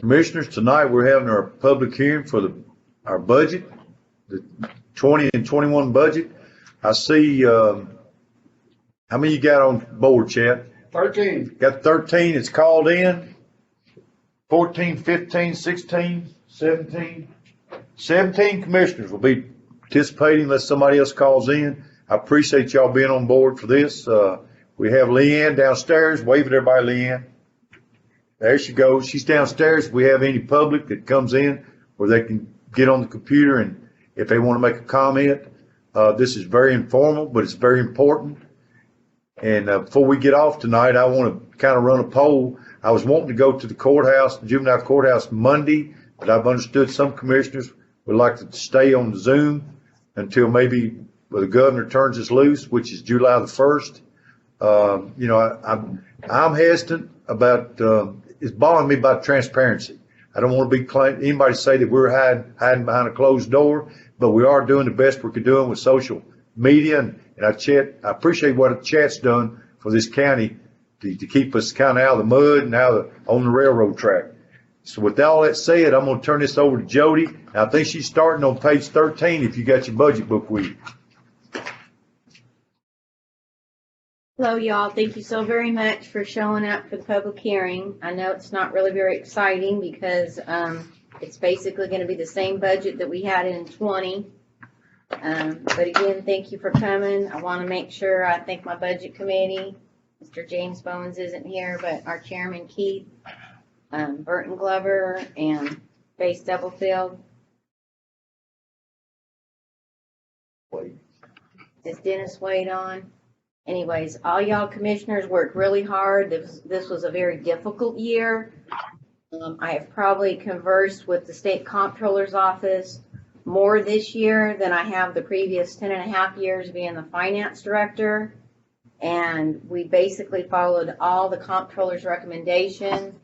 Commissioners, tonight we're having our public hearing for our budget, the 20 and 21 budget. I see, how many you got on board, Chad? 13. Got 13. It's called in. 14, 15, 16, 17. 17 commissioners will be participating unless somebody else calls in. I appreciate y'all being on board for this. We have Leanne downstairs. Wave at everybody, Leanne. There she goes. She's downstairs. If we have any public that comes in where they can get on the computer and if they want to make a comment, this is very informal, but it's very important. And before we get off tonight, I want to kind of run a poll. I was wanting to go to the courthouse, the juvenile courthouse Monday, but I've understood some commissioners would like to stay on Zoom until maybe the governor turns us loose, which is July the 1st. I'm hesitant about, it's bothering me about transparency. I don't want to be anybody say that we're hiding behind a closed door, but we are doing the best we can do with social media. And I appreciate what the chat's done for this county to keep us kind of out of the mud and on the railroad track. So with all that said, I'm going to turn this over to Jody. And I think she's starting on page 13 if you got your budget book with you. Hello, y'all. Thank you so very much for showing up for the public hearing. I know it's not really very exciting because it's basically going to be the same budget that we had in 20. But again, thank you for coming. I want to make sure I thank my budget committee. Mr. James Bowens isn't here, but our chairman, Keith, Burton Glover, and Base Stubblefield. Is Dennis Wade on? Anyways, all y'all commissioners worked really hard. This was a very difficult year. I have probably conversed with the state comptroller's office more this year than I have the previous 10 and a half years being the finance director. And we basically followed all the comptroller's recommendations.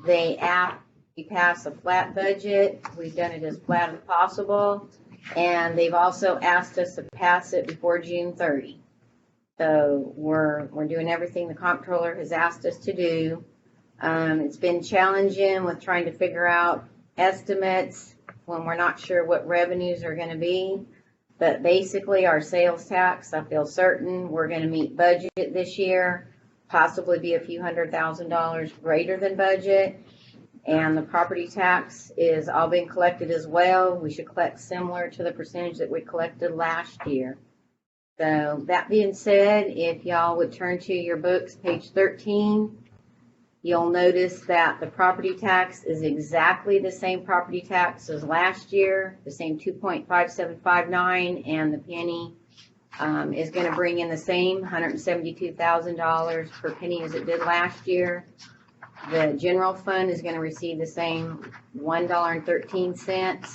We passed a flat budget. We've done it as flat as possible. And they've also asked us to pass it before June 30. So we're doing everything the comptroller has asked us to do. It's been challenging with trying to figure out estimates when we're not sure what revenues are going to be. But basically our sales tax, I feel certain we're going to meet budget this year, possibly be a few $100,000 greater than budget. And the property tax is all being collected as well. We should collect similar to the percentage that we collected last year. So that being said, if y'all would turn to your books, page 13, you'll notice that the property tax is exactly the same property tax as last year, the same 2.5759, and the penny is going to bring in the same $172,000 per penny as it did last year. The general fund is going to receive the same $1.13,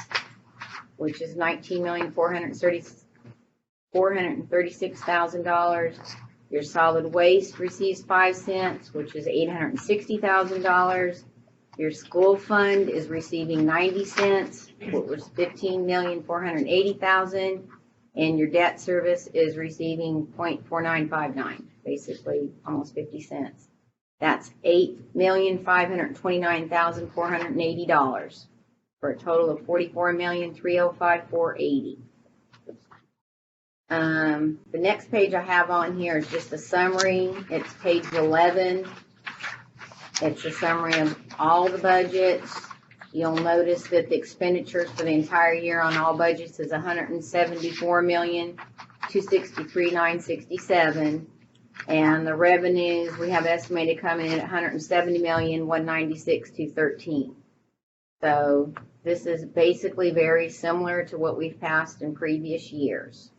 which is $19,436,000. Your solid waste receives 5 cents, which is $860,000. Your school fund is receiving 90 cents, which was $15,480,000, and your debt service is receiving 0.4959, basically almost 50 cents. That's $8,529,480 for a total of $44,305,480. The next page I have on here is just a summary. It's page 11. It's a summary of all the budgets. You'll notice that the expenditures for the entire year on all budgets is $174,263,967. And the revenues we have estimated coming in at $170,196,213. So this is basically very similar to what we've passed in previous years.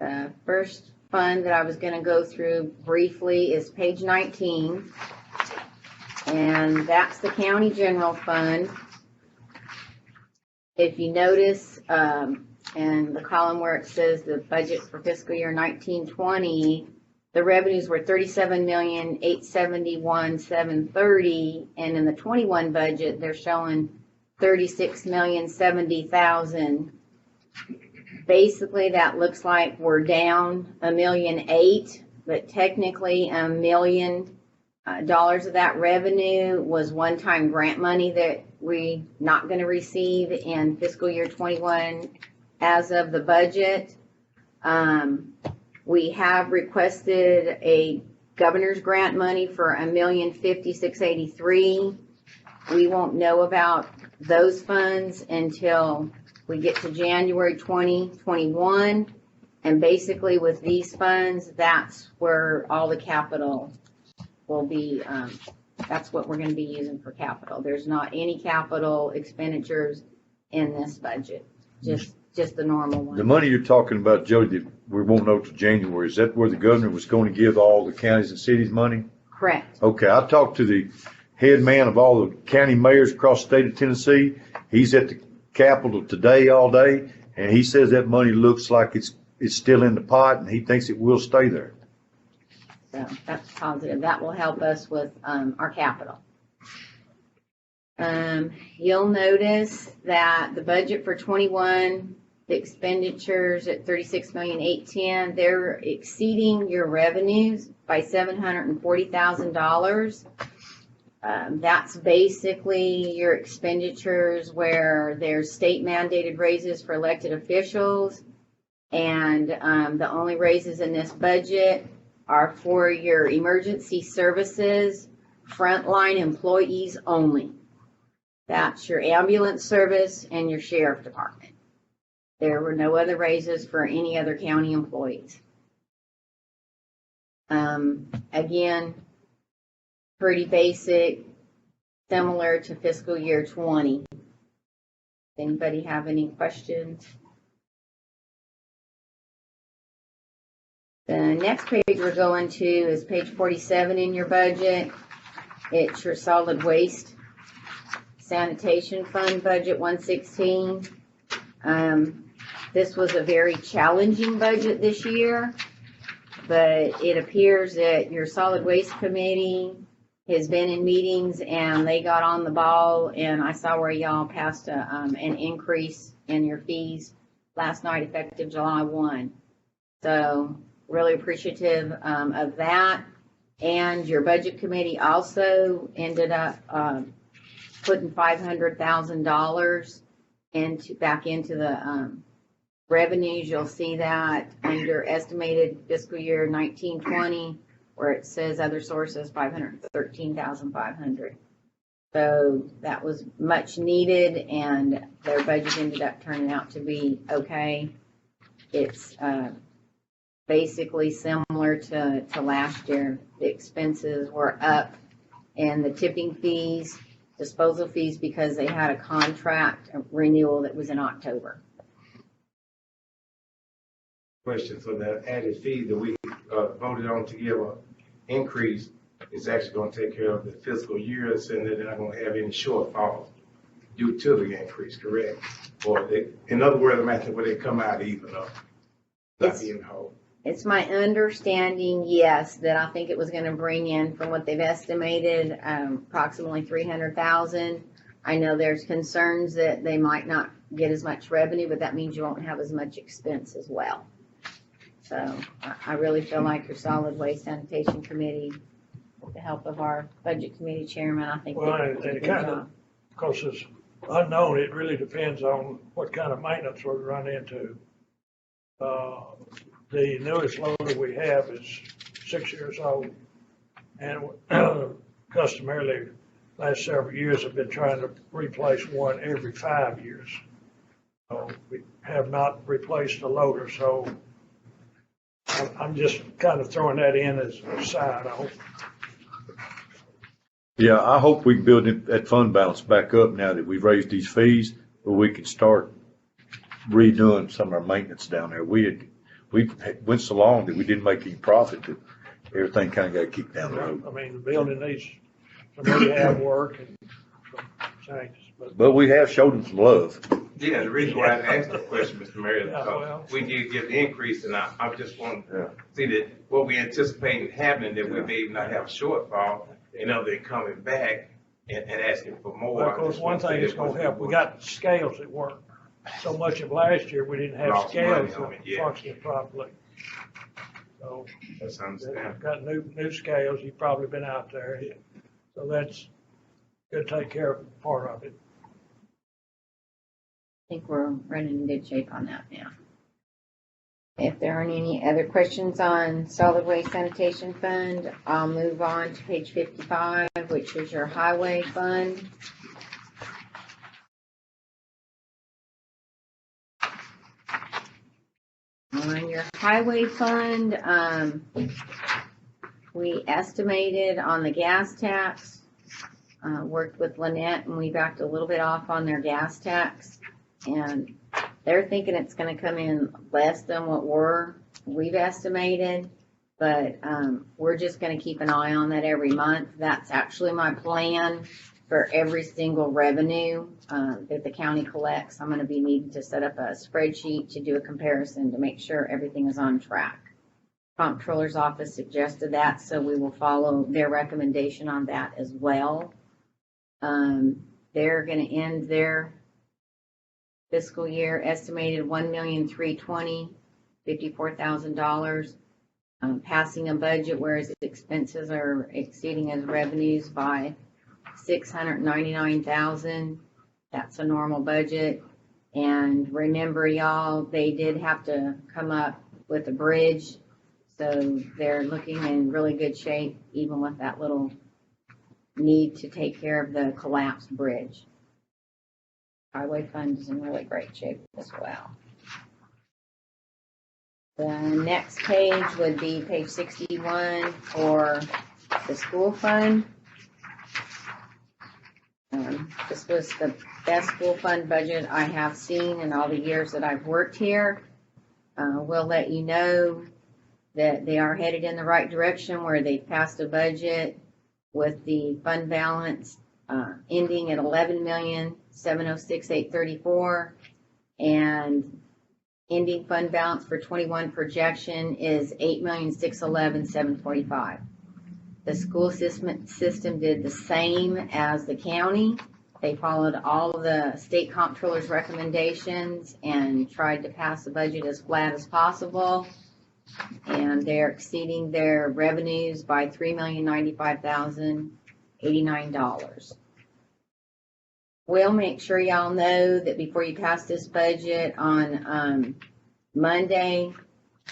The first fund that I was going to go through briefly is page 19, and that's the county general fund. If you notice, in the column where it says the budget for fiscal year 1920, the revenues were $37,871,730, and in the 21 budget they're showing $36,070,000. Basically, that looks like we're down $1,008,000, but technically $1 million dollars of that revenue was one-time grant money that we not going to receive in fiscal year 21 as of the budget. We have requested a governor's grant money for $1,050,683. We won't know about those funds until we get to January 2021. And basically with these funds, that's where all the capital will be, that's what we're going to be using for capital. There's not any capital expenditures in this budget, just the normal one. The money you're talking about, Jody, that we won't know till January, is that where the governor was going to give all the counties and cities money? Correct. Okay, I talked to the head man of all the county mayors across the state of Tennessee. He's at the Capitol today all day, and he says that money looks like it's still in the pot, and he thinks it will stay there. So that's positive. That will help us with our capital. You'll notice that the budget for 21, the expenditures at $36,810,000, they're exceeding your revenues by $740,000. That's basically your expenditures where there's state mandated raises for elected officials. And the only raises in this budget are for your emergency services, frontline employees only. That's your ambulance service and your sheriff department. There were no other raises for any other county employees. Again, pretty basic, similar to fiscal year 20. Anybody have any questions? The next page we're going to is page 47 in your budget. It's your solid waste sanitation fund budget 116. This was a very challenging budget this year, but it appears that your solid waste committee has been in meetings and they got on the ball, and I saw where y'all passed an increase in your fees last night effective July 1. So really appreciative of that. And your budget committee also ended up putting $500,000 back into the revenues. You'll see that under estimated fiscal year 1920, where it says other sources, $513,500. So that was much needed, and their budget ended up turning out to be okay. It's basically similar to last year. The expenses were up, and the tipping fees, disposal fees, because they had a contract renewal that was in October. Question for the added fee that we voted on to give an increase is actually going to take care of the fiscal years, and they're not going to have any shortfalls due to the increase, correct? Or they, in other words, I'm asking where they come out even up, not being whole. It's my understanding, yes, that I think it was going to bring in, from what they've estimated, approximately $300,000. I know there's concerns that they might not get as much revenue, but that means you won't have as much expense as well. So I really feel like your solid waste sanitation committee, with the help of our budget committee chairman, I think they did a good job. Because it's unknown, it really depends on what kind of maintenance we run into. The newest loader we have is 6 years old, and customarily last several years have been trying to replace one every 5 years. So we have not replaced the loader, so I'm just kind of throwing that in as a side. I hope. Yeah, I hope we can build that fund balance back up now that we've raised these fees, where we can start redoing some of our maintenance down there. We went so long that we didn't make any profit that everything kind of got kicked down the road. I mean, the building needs some rehab work and some changes, But we have showed them some love. Yeah, the reason why I asked the question, Mr. Mayor, is Yeah, because well. we did get the increase, and I just want to see that what we anticipating happening, that we may not have a shortfall, and they're coming back and asking for more. Well, of course, one thing that's gonna help, we got scales that work. So much of last year, we didn't have Lost scales money on that it, yeah. functioned properly. So That's they've understandable. got new scales, you've probably been out there. So that's gonna take care of part of it. I think we're running in good shape on that now. If there aren't any other questions on solid waste sanitation fund, I'll move on to page 55, which is your highway fund. On your highway fund, we estimated on the gas tax, worked with Lynette, and we backed a little bit off on their gas tax. And they're thinking it's gonna come in less than what we've estimated, but, we're just gonna keep an eye on that every month. That's actually my plan for every single revenue, that the county collects. I'm gonna be needing to set up a spreadsheet to do a comparison to make sure everything is on track. Comptroller's office suggested that, so we will follow their recommendation on that as well. They're gonna end their fiscal year estimated $1,320,054, passing a budget, whereas expenses are exceeding as revenues by $699,000. That's a normal budget. And remember, y'all, they did have to come up with a bridge, so they're looking in really good shape, even with that little need to take care of the collapsed bridge. Highway fund is in really great shape as well. The next page would be page 61 for the school fund. This was the best school fund budget I have seen in all the years that I've worked here. We'll let you know that they are headed in the right direction, where they passed a budget with the fund balance ending at $11,706,834, and ending fund balance for 21 projection is $8,611,745. The school system did the same as the county. They followed all the state comptroller's recommendations and tried to pass the budget as flat as possible. And they're exceeding their revenues by $3,095,089. We'll make sure y'all know that before you pass this budget on Monday,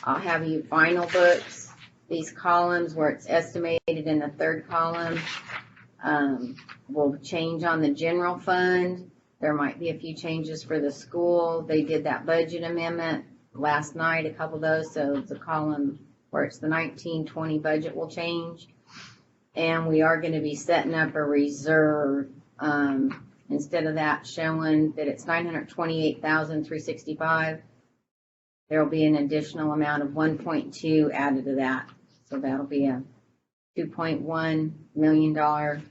I'll have you final books. These columns where it's estimated in the third column will change on the general fund. There might be a few changes for the school. They did that budget amendment last night, a couple of those, so the column where it's the 1920 budget will change. And we are going to be setting up a reserve. Instead of that showing that it's $928,365, there will be an additional amount of 1.2 added to that. So that'll be a $2.1 million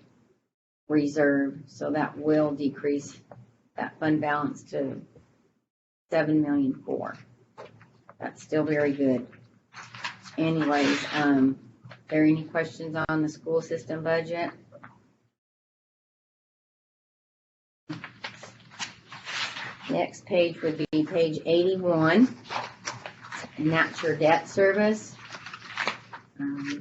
reserve. So that will decrease that fund balance to $7,000,004. That's still very good. Anyways, there any questions on the school system budget? Next page would be page 81, and that's your debt service.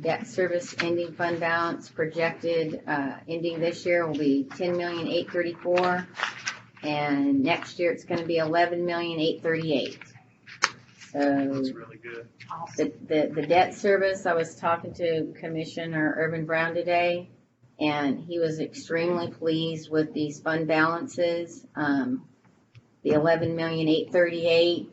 Debt service ending fund balance projected ending this year will be $10,834,000, and next year it's going to be $11,838,000. So That's really good. the debt service, I was talking to Commissioner Urban Brown today, and he was extremely pleased with these fund balances. The $11,838,000,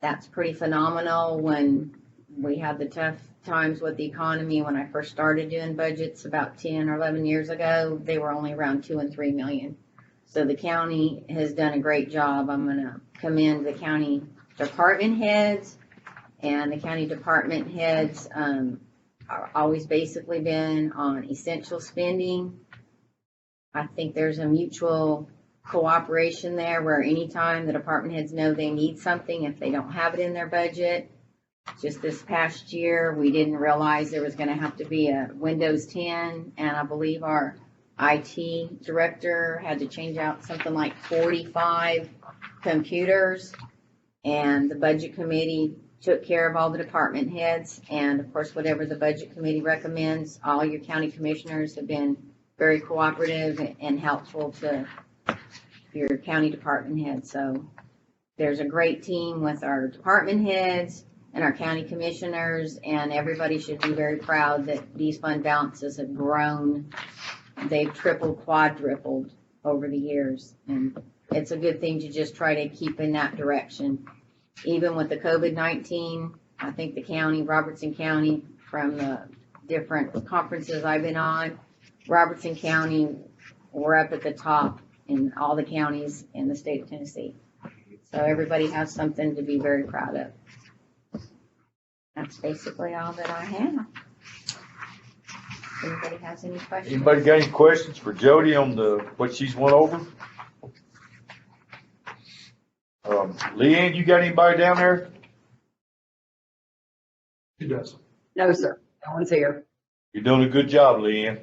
that's pretty phenomenal when we had the tough times with the economy. When I first started doing budgets about 10 or 11 years ago, they were only around 2 and 3 million. So the county has done a great job. I'm going to commend the county department heads, and the county department heads are always basically been on essential spending. I think there's a mutual cooperation there, where anytime the department heads know they need something, if they don't have it in their budget. Just this past year, we didn't realize there was going to have to be a Windows 10, and I believe our IT director had to change out something like 45 computers, and the budget committee took care of all the department heads, and of course, whatever the budget committee recommends, all your county commissioners have been very cooperative and helpful to your county department heads. So there's a great team with our department heads and our county commissioners, and everybody should be very proud that these fund balances have grown. They've tripled, quadrupled over the years, and it's a good thing to just try to keep in that direction. Even with the COVID-19, I think the county, Robertson County, from the different conferences I've been on, Robertson County, we're up at the top in all the counties in the state of Tennessee. So everybody has something to be very proud of. That's basically all that I have. Anybody has any questions? Anybody got any questions for Jody on what she's went over? Leanne, you got anybody down there? Who does? No, sir. No one's here. You're doing a good job, Leanne.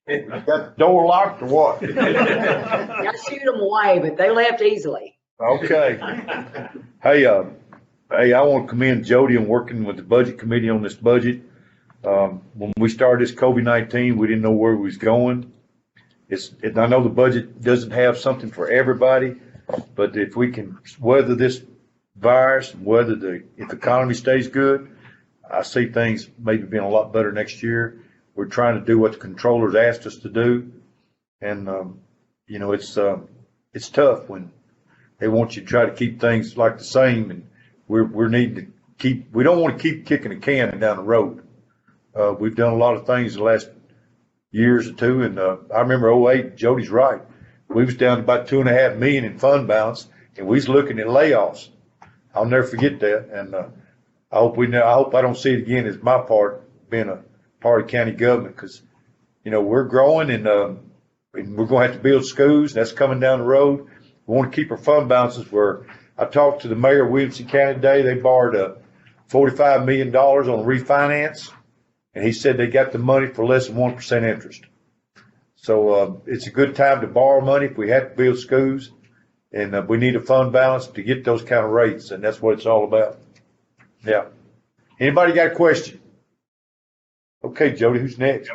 You got the door locked or what? I shoot them away, but they left easily. Okay. Hey, I want to commend Jody on working with the budget committee on this budget. When we started this COVID-19, we didn't know where we was going. I know the budget doesn't have something for everybody, but if we can weather this virus, if the economy stays good, I see things maybe being a lot better next year. We're trying to do what the controllers asked us to do. And, it's tough when they want you to try to keep things like the same, and we're needing to we don't want to keep kicking a can down the road. We've done a lot of things the last years or two, and I remember 2008, Jody's right. We was down to about $2.5 million in fund balance, and we was looking at layoffs. I'll never forget that, and I hope I don't see it again as my part, being a part of county government, because, we're growing, and we're going to have to build schools. That's coming down the road. We want to keep our fund balances where I talked to the mayor of Williamson County today. They borrowed $45 million on refinance, and he said they got the money for less than 1% interest. So it's a good time to borrow money if we have to build schools, and we need a fund balance to get those kind of rates, and that's what it's all about. Yeah. Anybody got a question? Okay, Jody, who's next?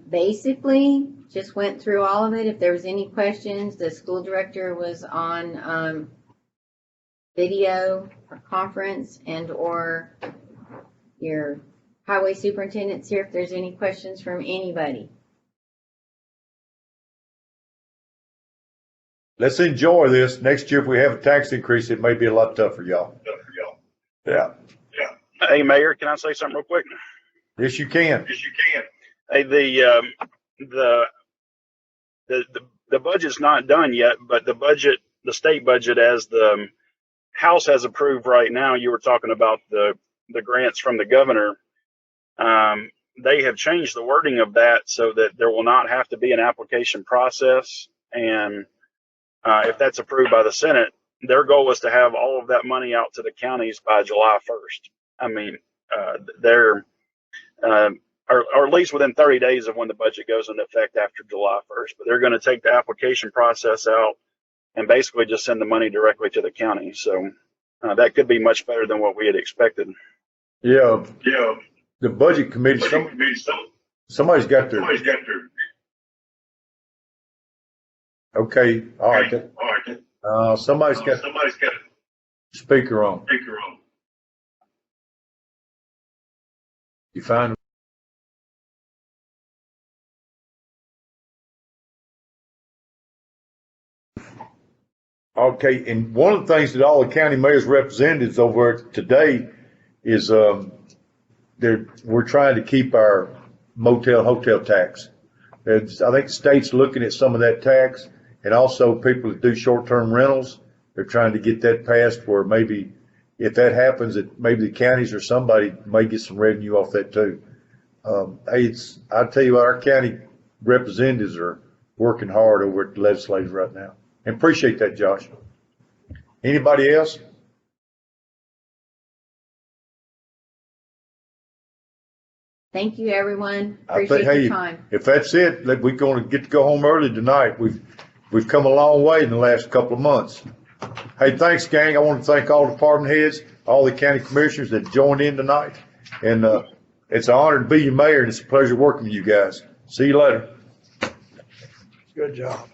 Basically, just went through all of it. If there was any questions, the school director was on video or conference, and or your highway superintendent's here if there's any questions from anybody. Let's enjoy this. Next year, if we have a tax increase, it may be a lot tougher, y'all. Yeah. Hey, Mayor, can I say something real quick? Yes, you can. Hey, the budget's not done yet, but the state budget, as the House has approved right now, you were talking about the grants from the governor. They have changed the wording of that so that there will not have to be an application process. And if that's approved by the Senate, their goal is to have all of that money out to the counties by July 1st. I mean, or at least within 30 days of when the budget goes into effect after July 1st. But they're going to take the application process out and basically just send the money directly to the county. So that could be much better than what we had expected. Yeah. The budget committee, somebody's got their. Okay, all right. Somebody's got speaker on. You find. Okay, and one of the things that all the county mayors representatives over today is we're trying to keep our hotel tax. I think the state's looking at some of that tax, and also people that do short-term rentals, they're trying to get that passed where maybe if that happens, that maybe the counties or somebody may get some revenue off that too. I tell you what, our county representatives are working hard over at the legislature right now. And appreciate that, Josh. Anybody else? Thank you, everyone. Appreciate your time. If that's it, we're going to get to go home early tonight. We've come a long way in the last couple of months. Hey, thanks, gang. I want to thank all department heads, all the county commissioners that joined in tonight. And, it's an honor to be your mayor and it's a pleasure working with you guys. See you later. Good job.